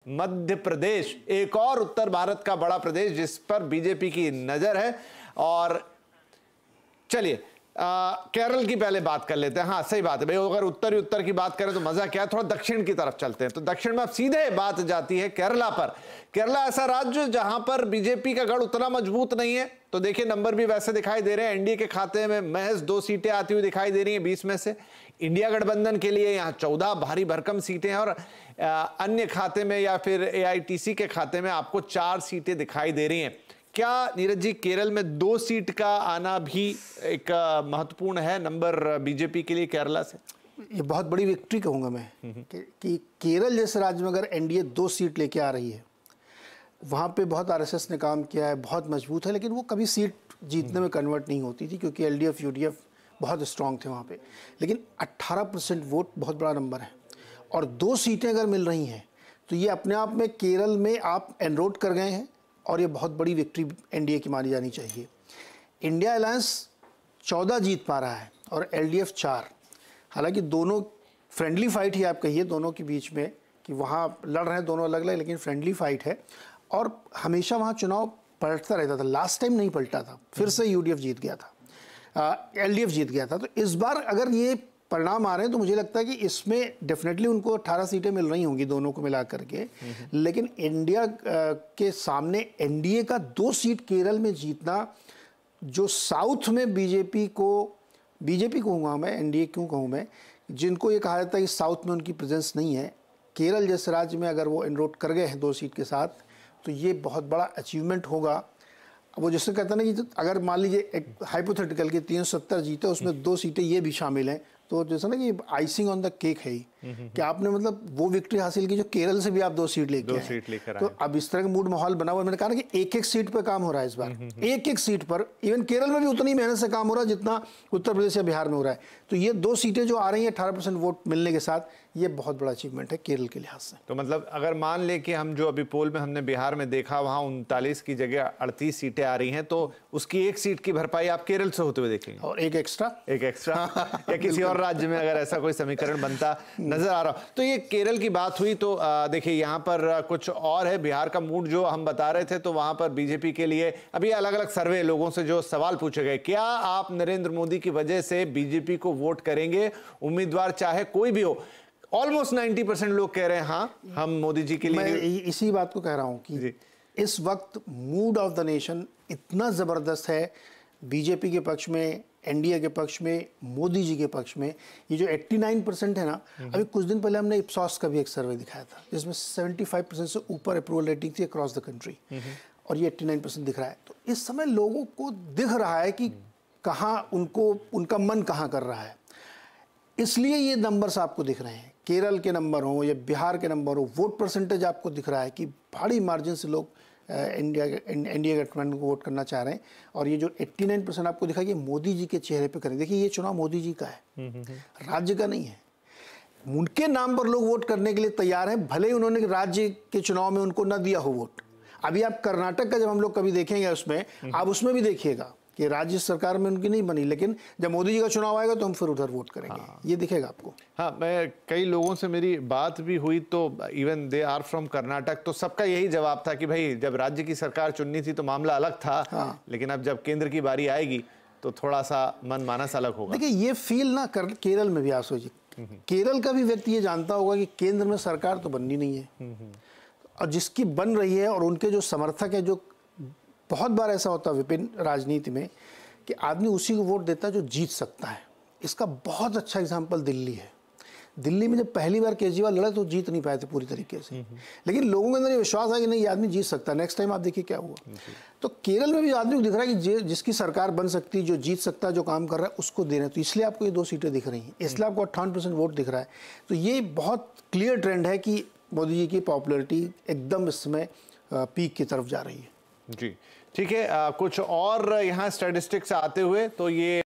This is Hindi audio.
मध्य प्रदेश, एक और उत्तर भारत का बड़ा प्रदेश जिस पर बीजेपी की नजर है। और चलिए केरल की पहले बात कर लेते हैं। हाँ सही बात है भाई, अगर उत्तर ही उत्तर की बात करें तो मजा क्या है, थोड़ा दक्षिण की तरफ चलते हैं। तो दक्षिण में अब सीधे बात जाती है केरला पर। केरला ऐसा राज्य जहां पर बीजेपी का गढ़ उतना मजबूत नहीं है। तो देखिए नंबर भी वैसे दिखाई दे रहे हैं, एनडीए के खाते में महज 2 सीटें आती हुई दिखाई दे रही हैं 20 में से। इंडिया गठबंधन के लिए यहाँ 14 भारी भरकम सीटें हैं और अन्य खाते में या फिर एआईटीसी के खाते में आपको 4 सीटें दिखाई दे रही हैं। क्या नीरज जी केरल में 2 सीट का आना भी एक महत्वपूर्ण है नंबर बीजेपी के लिए केरला से? ये बहुत बड़ी विक्ट्री कहूंगा मैं कि केरल जैसे राज्य में अगर एनडीए 2 सीट लेके आ रही है, वहाँ पे बहुत आरएसएस ने काम किया है, बहुत मजबूत है, लेकिन वो कभी सीट जीतने में कन्वर्ट नहीं होती थी क्योंकि एलडीएफ यूडीएफ बहुत स्ट्रांग थे वहाँ पे। लेकिन 18% वोट बहुत बड़ा नंबर है और 2 सीटें अगर मिल रही हैं तो ये अपने आप में केरल में आप एनरोड कर गए हैं और ये बहुत बड़ी विक्ट्री एनडीए की मानी जानी चाहिए। इंडिया अलायंस 14 जीत पा रहा है और एलडीएफ 4। हालांकि दोनों फ्रेंडली फाइट ही आप कहिए दोनों के बीच में कि वहाँ लड़ रहे हैं दोनों अलग अलग, लेकिन फ्रेंडली फाइट है और हमेशा वहाँ चुनाव पलटता रहता था। लास्ट टाइम नहीं पलटा था, फिर से यूडीएफ जीत गया था, एलडीएफ जीत गया था। तो इस बार अगर ये परिणाम आ रहे हैं तो मुझे लगता है कि इसमें डेफिनेटली उनको 18 सीटें मिल रही होंगी दोनों को मिला करके। लेकिन इंडिया के सामने एनडीए का 2 सीट केरल में जीतना, जो साउथ में बीजेपी कहूँगा मैं, एनडीए क्यों कहूँ मैं, जिनको ये कहा जाता है कि साउथ में उनकी प्रेजेंस नहीं है, केरल जैसे राज्य में अगर वो एनरोड कर गए हैं 2 सीट के साथ तो ये बहुत बड़ा अचीवमेंट होगा। वो जिससे कहते हैं ना कि अगर मान लीजिए एक हाइपोथेटिकल के 370 जीते उसमें 2 सीटें ये भी शामिल हैं, तो जैसे ना कि आइसिंग ऑन द केक है ही कि आपने मतलब वो विक्ट्री हासिल की जो केरल से भी आप 2 सीट लेके आए। तो अब इस तरह का मूड माहौल बना हुआ। मैंने कहा ना कि एक सीट पर काम हो रहा है इस बार, एक सीट पर। इवन केरल में भी उतनी मेहनत से काम हो रहा है जितना उत्तर प्रदेश या बिहार में हो रहा है। तो ये 2 सीटें जो आ रही हैं 18% वोट मिलने के साथ, ये बहुत बड़ा अचीवमेंट है केरल के लिहाज से। तो मतलब अगर मान ले कि हम जो अभी पोल में हमने बिहार में देखा वहां 39 की जगह 38 सीटें आ रही हैं, तो उसकी 1 सीट की भरपाई आप केरल से होते हुए देखेंगे और एक एक्स्ट्रा या किसी और राज्य में अगर ऐसा कोई समीकरण बनता नजर आ रहा हो। तो ये केरल की बात हुई। तो देखिए यहाँ पर कुछ और है, बिहार का मूड जो हम बता रहे थे, तो वहां पर बीजेपी के लिए अभी अलग अलग सर्वे लोगों से जो सवाल पूछे गए, क्या आप नरेंद्र मोदी की वजह से बीजेपी को वोट करेंगे, उम्मीदवार चाहे कोई भी हो? ऑलमोस्ट 90% लोग कह रहे हैं हाँ हम मोदी जी के लिए। मैं इसी बात को कह रहा हूं कि इस वक्त मूड ऑफ द नेशन इतना जबरदस्त है बीजेपी के पक्ष में, एनडीए के पक्ष में, मोदी जी के पक्ष में। ये जो 89% है ना, अभी कुछ दिन पहले हमने इप्सॉस का भी एक सर्वे दिखाया था जिसमें 75% से ऊपर अप्रूवल रेटिंग थी अक्रॉस द कंट्री, और ये 89% दिख रहा है। तो इस समय लोगों को दिख रहा है कि कहाँ उनका मन कहाँ कर रहा है, इसलिए ये नंबर्स आपको दिख रहे हैं। केरल के नंबर हो या बिहार के नंबर हो, वोट परसेंटेज आपको दिख रहा है कि भारी मार्जिन से लोग एनडीए गठबंधन को वोट करना चाह रहे हैं। और ये जो 89% आपको दिखा कि मोदी जी के चेहरे पे करें। देखिए ये चुनाव मोदी जी का है, राज्य का नहीं है। उनके नाम पर लोग वोट करने के लिए तैयार हैं, भले ही उन्होंने राज्य के चुनाव में उनको न दिया हो वोट। अभी आप कर्नाटक का जब हम लोग कभी देखेंगे उसमें, आप उसमें भी देखिएगा कि राज्य सरकार में उनकी नहीं बनी, लेकिन जब मोदी जी का चुनाव आएगा तो हम फिर उधर वोट करेंगे। ये दिखेगा आपको। हाँ, मैं कई लोगों से मेरी बात भी हुई तो even they are from Karnataka, तो सबका यही जवाब था कि भाई जब राज्य की सरकार चुननी थी तो मामला अलग था, लेकिन अब जब केंद्र की बारी आएगी तो थोड़ा सा मन मानस अलग होगा। देखिए ये फील ना केरल में भी आप सोचिए, केरल का भी व्यक्ति ये जानता होगा कि केंद्र में सरकार तो बननी नहीं है, और जिसकी बन रही है और उनके जो समर्थक है, जो बहुत बार ऐसा होता है विपिन राजनीति में कि आदमी उसी को वोट देता है जो जीत सकता है। इसका बहुत अच्छा एग्जांपल दिल्ली है। दिल्ली में जब पहली बार केजरीवाल लड़े तो जीत नहीं पाए थे पूरी तरीके से, लेकिन लोगों के अंदर ये विश्वास है कि नहीं ये आदमी जीत सकता है। नेक्स्ट टाइम आप देखिए क्या हुआ। तो केरल में भी आदमी को दिख रहा है कि जिसकी सरकार बन सकती है, जो जीत सकता है, जो काम कर रहा है, उसको दे रहे हैं। तो इसलिए आपको ये 2 सीटें दिख रही हैं, इसलिए आपको 58% वोट दिख रहा है। तो ये बहुत क्लियर ट्रेंड है कि मोदी जी की पॉपुलरिटी एकदम इस समय पीक की तरफ जा रही है। जी ठीक है। कुछ और यहाँ स्टैटिस्टिक्स आते हुए तो ये